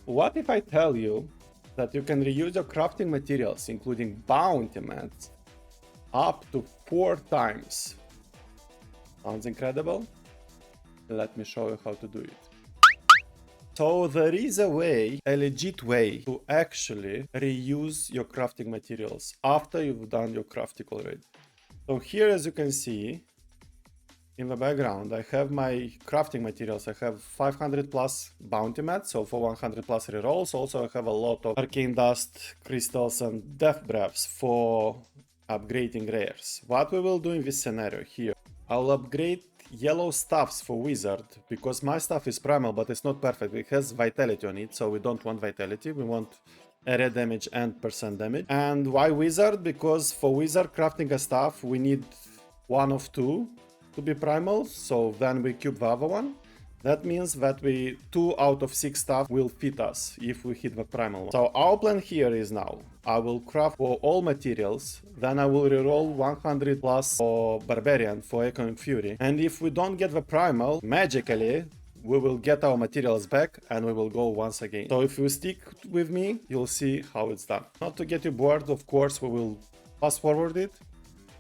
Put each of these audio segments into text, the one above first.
What if I tell you that you can reuse your crafting materials, including bounty mats, up to 4 times? Sounds incredible? Let me show you how to do it. So there is a way, a legit way, to actually reuse your crafting materials after you've done your crafting already. So here, as you can see, in the background, I have my crafting materials. I have 500 plus bounty mats, so for 100 plus rerolls. Also, I have a lot of arcane dust, crystals, and death breaths for upgrading rares. What we will do in this scenario here, I'll upgrade yellow stuffs for wizard, because my stuff is primal, but it's not perfect. It has vitality on it, so we don't want vitality. We want area damage and percent damage. And why wizard? Because for wizard crafting a stuff, we need one of two to be primal, so then we cube the other one. That means that 2 out of 6 stuff will fit us if we hit the primal one. So our plan here is now, I will craft for all materials, then I will reroll 100 plus for Barbarian, for Echoing Fury. And if we don't get the primal, magically, we will get our materials back and we will go once again. So if you stick with me, you'll see how it's done. Not to get you bored, of course, we will fast forward it.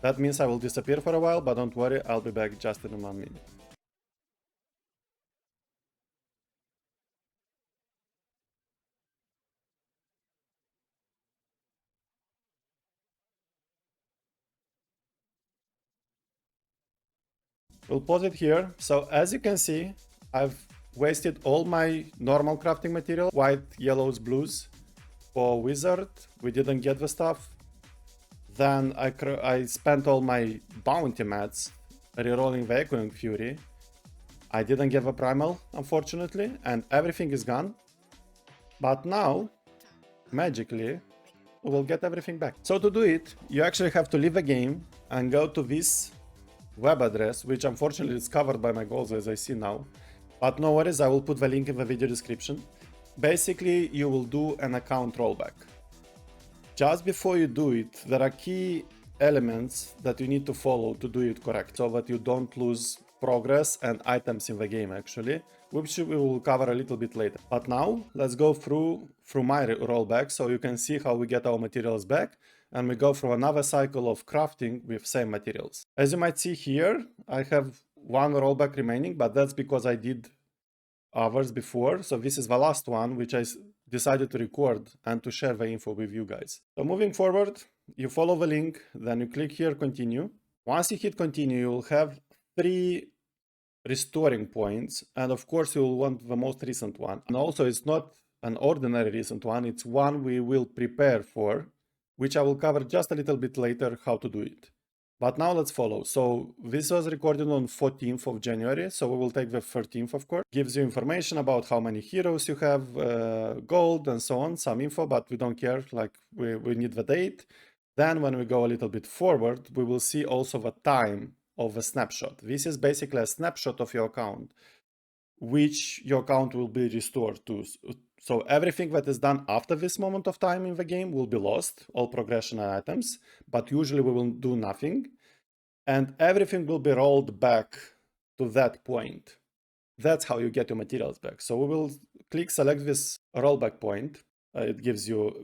That means I will disappear for a while, but don't worry, I'll be back just in 1 minute. We'll pause it here. So as you can see, I've wasted all my normal crafting material, white, yellows, blues. For wizard, we didn't get the stuff. Then I spent all my bounty mats rerolling the Echoing Fury. I didn't get the primal, unfortunately, and everything is gone. But now, magically, we will get everything back. So to do it, you actually have to leave the game and go to this web address, which unfortunately is covered by my goals as I see now. But no worries, I will put the link in the video description. Basically, you will do an account rollback. Just before you do it, there are key elements that you need to follow to do it correct, so that you don't lose progress and items in the game actually, which we will cover a little bit later. But now, let's go through my rollback so you can see how we get our materials back, and we go through another cycle of crafting with same materials. As you might see here, I have one rollback remaining, but that's because I did others before. So this is the last one, which I decided to record and to share the info with you guys. So moving forward, you follow the link, then you click here, continue. Once you hit continue, you'll have 3 restoring points. And of course, you'll want the most recent one. And also, it's not an ordinary recent one. It's one we will prepare for, which I will cover just a little bit later how to do it. But now let's follow. So this was recorded on 14th of January, so we will take the 13th, of course. Gives you information about how many heroes you have, gold and so on, some info, but we don't care, like we need the date. Then when we go a little bit forward, we will see also the time of a snapshot. This is basically a snapshot of your account, which your account will be restored to. So everything that is done after this moment of time in the game will be lost, all progression and items, but usually we will do nothing. And everything will be rolled back to that point. That's how you get your materials back. So we will select this rollback point. It gives you,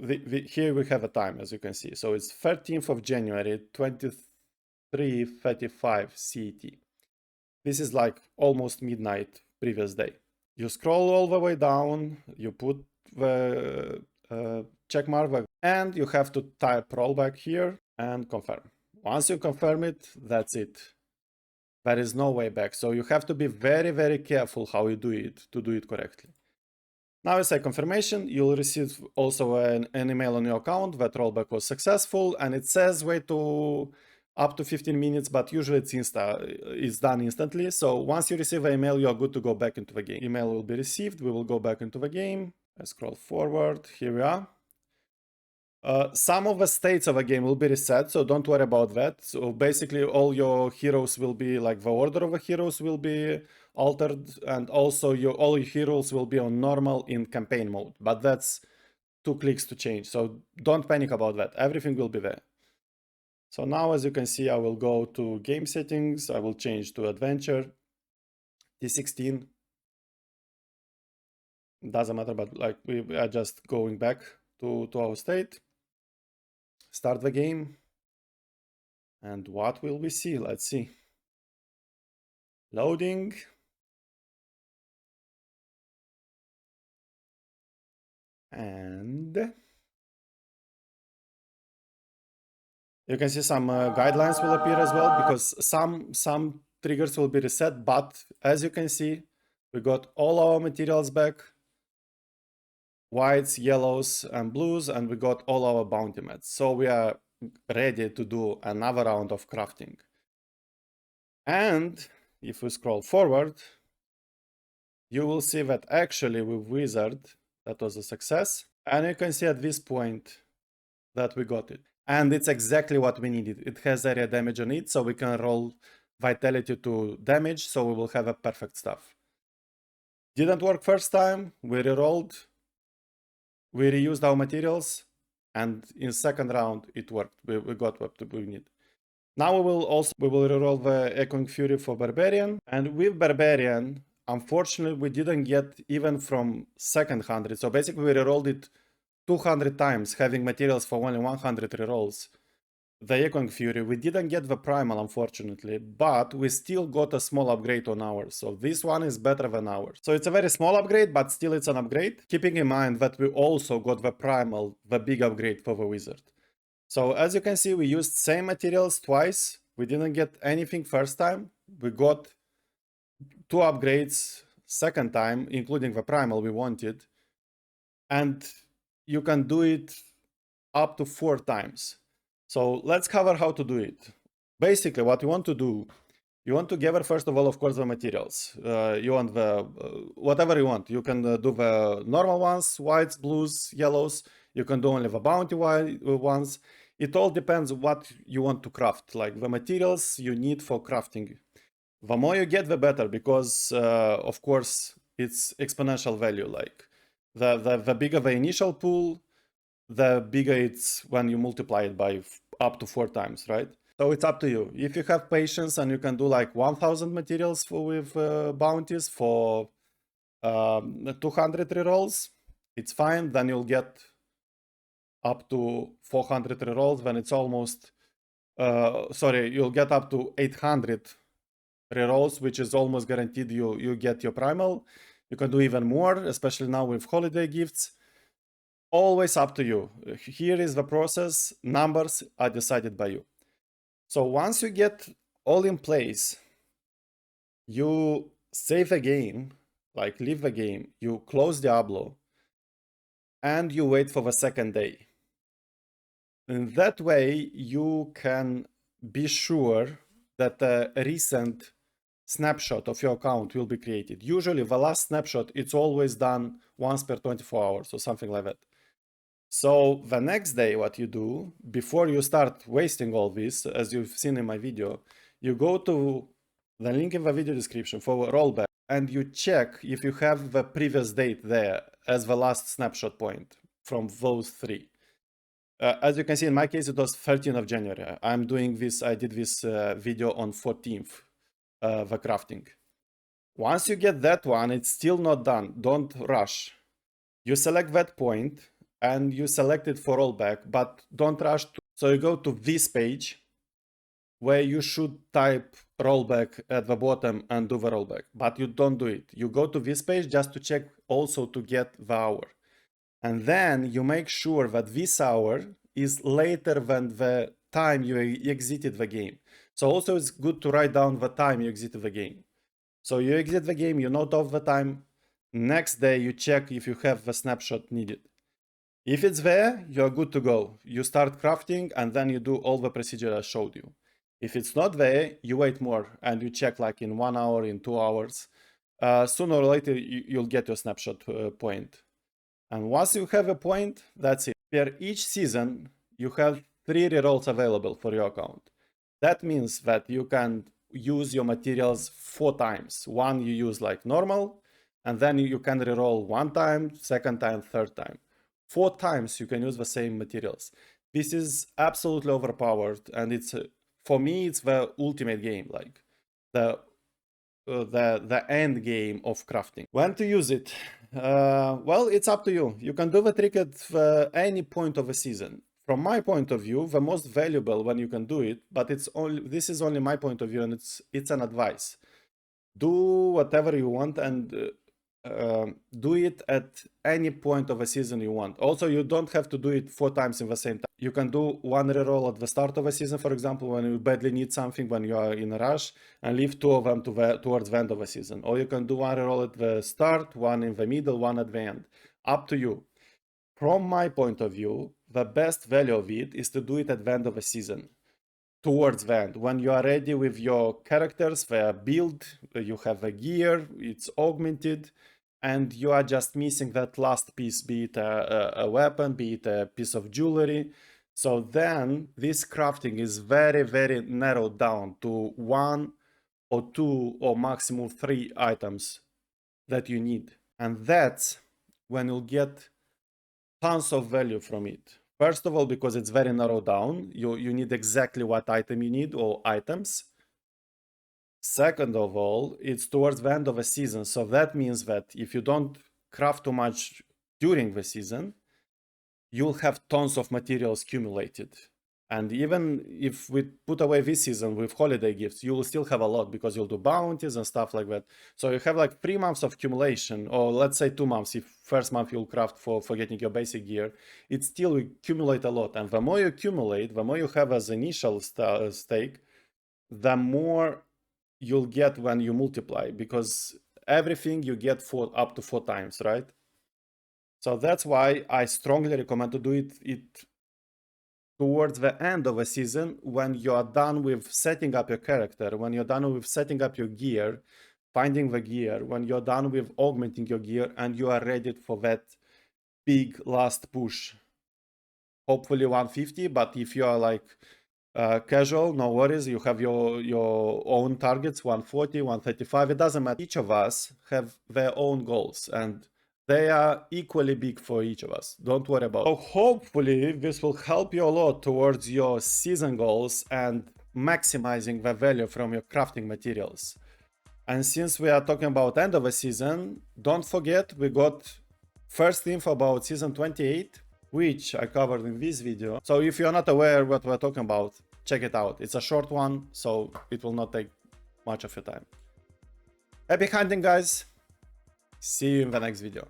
here we have a time, as you can see. So it's 13th of January, 23:35 CET. This is like almost midnight previous day. You scroll all the way down, you put the check mark, and you have to type rollback here and confirm. Once you confirm it, that's it. There is no way back. So you have to be very, very careful how you do it to do it correctly. Now you say confirmation, you'll receive also an email on your account that rollback was successful, and it says wait to up to 15 minutes, but usually it's done instantly. So once you receive an email, you're good to go back into the game. Email will be received, we will go back into the game. I scroll forward, here we are. Some of the states of a game will be reset, so don't worry about that. So basically all your heroes will be, like the order of the heroes will be altered, and also all your heroes will be on normal in campaign mode, but that's 2 clicks to change, so don't panic about that, everything will be there. So now, as you can see, I will go to game settings, I will change to adventure, T16, Doesn't matter, but like we are just going back to our state. Start the game. And what will we see? Let's see. Loading. And you can see some guidelines will appear as well, because some triggers will be reset, but as you can see, we got all our materials back, whites, yellows, and blues, and we got all our bounty mats. So we are ready to do another round of crafting. And if we scroll forward, you will see that actually with Wizard, that was a success. And you can see at this point that we got it. And it's exactly what we needed. It has area damage on it, so we can roll vitality to damage, so we will have a perfect stuff. Didn't work first time, we rerolled, we reused our materials, and in second round it worked. We got what we need. Now we will reroll the Echoing Fury for Barbarian, and with Barbarian, unfortunately we didn't get even from second 100, so basically we rerolled it 200 times, having materials for only 100 rerolls. The Echoing Fury, we didn't get the Primal unfortunately, but we still got a small upgrade on ours, so this one is better than ours. So it's a very small upgrade, but still it's an upgrade, keeping in mind that we also got the Primal, the big upgrade for the Wizard. So as you can see, we used same materials twice, we didn't get anything first time, we got 2 upgrades second time, including the Primal we wanted, and you can do it up to 4 times. So let's cover how to do it. Basically, what you want to do, you want to gather first of all, of course, the materials. You want the whatever you want. You can do the normal ones, whites, blues, yellows. You can do only the bounty ones. It all depends what you want to craft, like the materials you need for crafting. The more you get, the better, because of course it's exponential value. Like the bigger the initial pool, the bigger it's when you multiply it by up to 4 times, right? So it's up to you. If you have patience and you can do like 1000 materials with bounties for 200 rerolls, it's fine. Then you'll get up to 400 rerolls when it's almost, you'll get up to 800 rerolls, which is almost guaranteed you get your primal. You can do even more, especially now with holiday gifts. Always up to you. Here is the process. Numbers are decided by you. So once you get all in place, you save the game, like leave the game, you close Diablo, and you wait for the second day. In that way, you can be sure that a recent snapshot of your account will be created. Usually the last snapshot, it's always done once per 24 hours or something like that. So the next day, what you do, before you start wasting all this, as you've seen in my video, you go to the link in the video description for Rollback, and you check if you have the previous date there as the last snapshot point from those 3. As you can see, in my case, it was 13th of January. I'm doing this, I did this video on 14th, the crafting. Once you get that one, it's still not done. Don't rush. You select that point, and you select it for rollback, but don't rush. So you go to this page where you should type rollback at the bottom and do the rollback, but you don't do it. You go to this page just to check also to get the hour. And then you make sure that this hour is later than the time you exited the game. So also it's good to write down the time you exited the game. So you exit the game, you note off the time. Next day you check if you have the snapshot needed. If it's there, you're good to go. You start crafting and then you do all the procedure I showed you. If it's not there, you wait more and you check like in 1 hour, in 2 hours. Sooner or later, you'll get your snapshot point. And once you have a point, that's it. Per each season, you have 3 rerolls available for your account. That means that you can use your materials 4 times. One you use like normal, and then you can reroll 1 time, second time, third time. 4 times you can use the same materials. This is absolutely overpowered, and it's for me it's the ultimate game, like the end game of crafting. When to use it? Well, it's up to you. You can do the trick at any point of a season. From my point of view, the most valuable when you can do it, but this is only my point of view, and it's an advice. Do whatever you want and do it at any point of a season you want. Also, you don't have to do it 4 times in the same time. You can do one reroll at the start of a season, for example, when you badly need something, when you are in a rush, and leave 2 of them towards the end of a season. Or you can do one reroll at the start, one in the middle, one at the end. Up to you. From my point of view, the best value of it is to do it at the end of a season. Towards the end, when you are ready with your characters, the build, you have a gear, it's augmented, and you are just missing that last piece, be it a weapon, be it a piece of jewelry. So then this crafting is very, very narrowed down to 1 or 2 or maximum 3 items that you need. And that's when you'll get tons of value from it. First of all, because it's very narrowed down, you need exactly what item you need or items. Second of all, it's towards the end of a season, so that means that if you don't craft too much during the season, you'll have tons of materials accumulated. And even if we put away this season with holiday gifts, you will still have a lot because you'll do bounties and stuff like that. So you have like 3 months of accumulation, or let's say 2 months. If first month you'll craft for getting your basic gear, it still will accumulate a lot. And the more you accumulate, the more you have as initial stake, the more you'll get when you multiply, because everything you get up to 4 times, right? So that's why I strongly recommend to do it towards the end of a season, when you are done with setting up your character, when you're done with setting up your gear, finding the gear, when you're done with augmenting your gear, and you are ready for that big last push. Hopefully 150, but if you are like casual, no worries, you have your own targets, 140, 135, it doesn't matter. Each of us have their own goals, and they are equally big for each of us. Don't worry about it. So hopefully this will help you a lot towards your season goals and maximizing the value from your crafting materials. And since we are talking about end of a season, don't forget we got first info about season 28, which I covered in this video. So if you're not aware what we're talking about, check it out. It's a short one, so it will not take much of your time. Happy hunting, guys! See you in the next video.